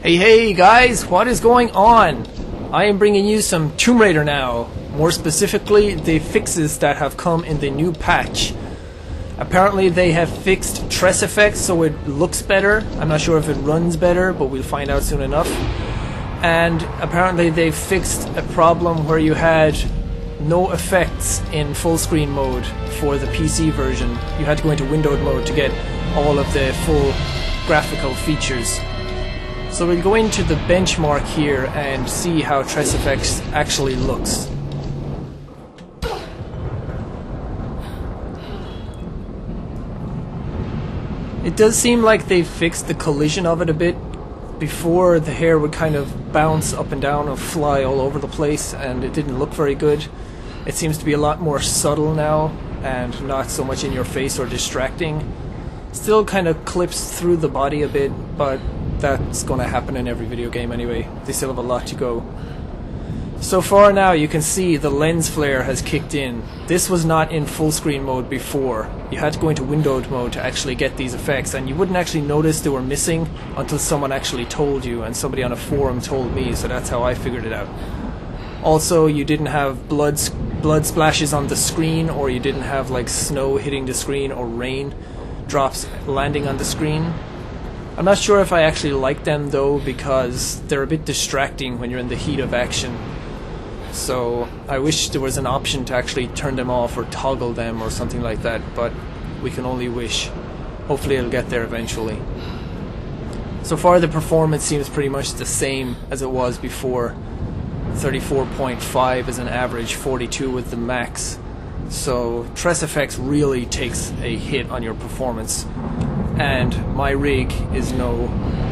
Hey guys, what is going on? I am bringing you some Tomb Raider now. More specifically, the fixes that have come in the new patch. Apparently they have fixed TressFX so it looks better. I'm not sure if it runs better, but we'll find out soon enough. And apparently they fixed a problem where you had no effects in full screen mode for the PC version. You had to go into windowed mode to get all of the full graphical features. So we'll go into the benchmark here and see how TressFX actually looks. It does seem like they've fixed the collision of it a bit. Before, the hair would kind of bounce up and down and fly all over the place, and it didn't look very good. It seems to be a lot more subtle now and not so much in your face or distracting. Still kind of clips through the body a bit, but that's going to happen in every video game anyway. They still have a lot to go. So far now you can see the lens flare has kicked in. This was not in full screen mode before. You had to go into windowed mode to actually get these effects, and you wouldn't actually notice they were missing until someone actually told you, and somebody on a forum told me, so that's how I figured it out. Also, you didn't have blood splashes on the screen, or you didn't have like snow hitting the screen or rain drops landing on the screen. I'm not sure if I actually like them though, because they're a bit distracting when you're in the heat of action. So I wish there was an option to actually turn them off or toggle them or something like that, but we can only wish. Hopefully it'll get there eventually. So far the performance seems pretty much the same as it was before. 34.5 as an average, 42 with the max. So TressFX really takes a hit on your performance. And my rig is no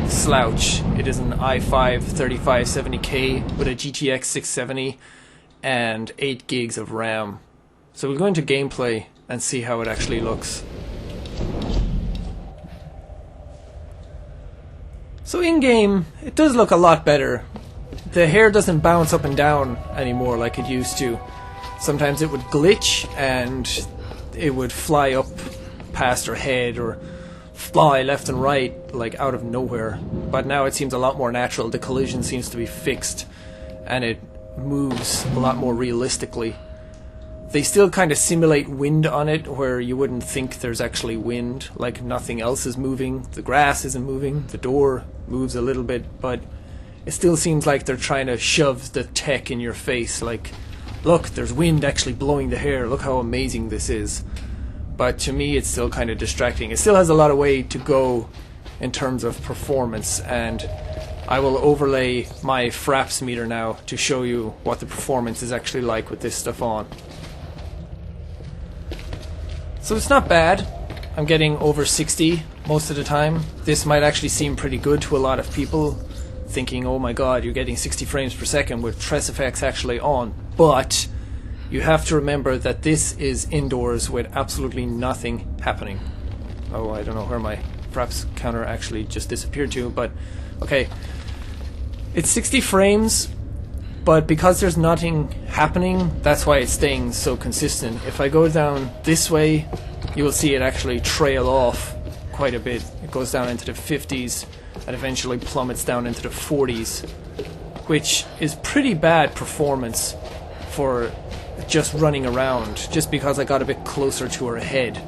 slouch. It is an i5 3570K with a GTX 670 and 8 gigs of RAM. So we'll go into gameplay and see how it actually looks. So in game, it does look a lot better. The hair doesn't bounce up and down anymore like it used to. Sometimes it would glitch and it would fly up past her head or fly left and right like out of nowhere, but now it seems a lot more natural. The collision seems to be fixed and it moves a lot more realistically. They still kind of simulate wind on it where you wouldn't think there's actually wind, like nothing else is moving, the grass isn't moving, the door moves a little bit, but it still seems like they're trying to shove the tech in your face, like, look, there's wind actually blowing the hair, look how amazing this is. But to me it's still kind of distracting. It still has a lot of way to go in terms of performance, and I will overlay my fraps meter now to show you what the performance is actually like with this stuff on. So it's not bad. I'm getting over 60 most of the time. This might actually seem pretty good to a lot of people, thinking, oh my god, you're getting 60 frames per second with TressFX actually on. But you have to remember that this is indoors with absolutely nothing happening. Oh, I don't know where my fraps counter actually just disappeared to, but okay. It's 60 frames, but because there's nothing happening, that's why it's staying so consistent. If I go down this way, you will see it actually trail off quite a bit. It goes down into the 50s and eventually plummets down into the 40s, which is pretty bad performance for just running around, just because I got a bit closer to her head.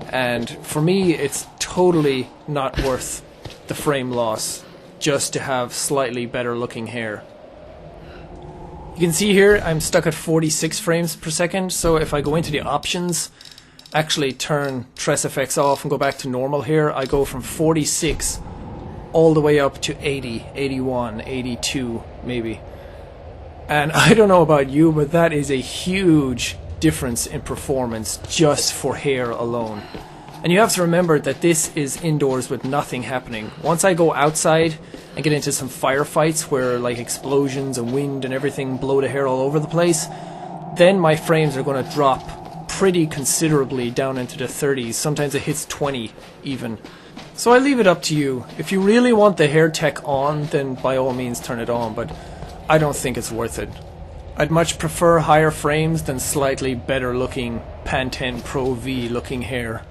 And for me it's totally not worth the frame loss just to have slightly better looking hair. You can see here I'm stuck at 46 frames per second, so if I go into the options, actually turn TressFX off and go back to normal here, I go from 46 all the way up to 80, 81, 82 maybe. And I don't know about you, but that is a huge difference in performance just for hair alone. And you have to remember that this is indoors with nothing happening. Once I go outside and get into some firefights where like explosions and wind and everything blow the hair all over the place, then my frames are going to drop pretty considerably down into the 30s. Sometimes it hits 20 even. So I leave it up to you. If you really want the hair tech on, then by all means turn it on, but I don't think it's worth it. I'd much prefer higher frames than slightly better looking Pantene Pro V looking hair.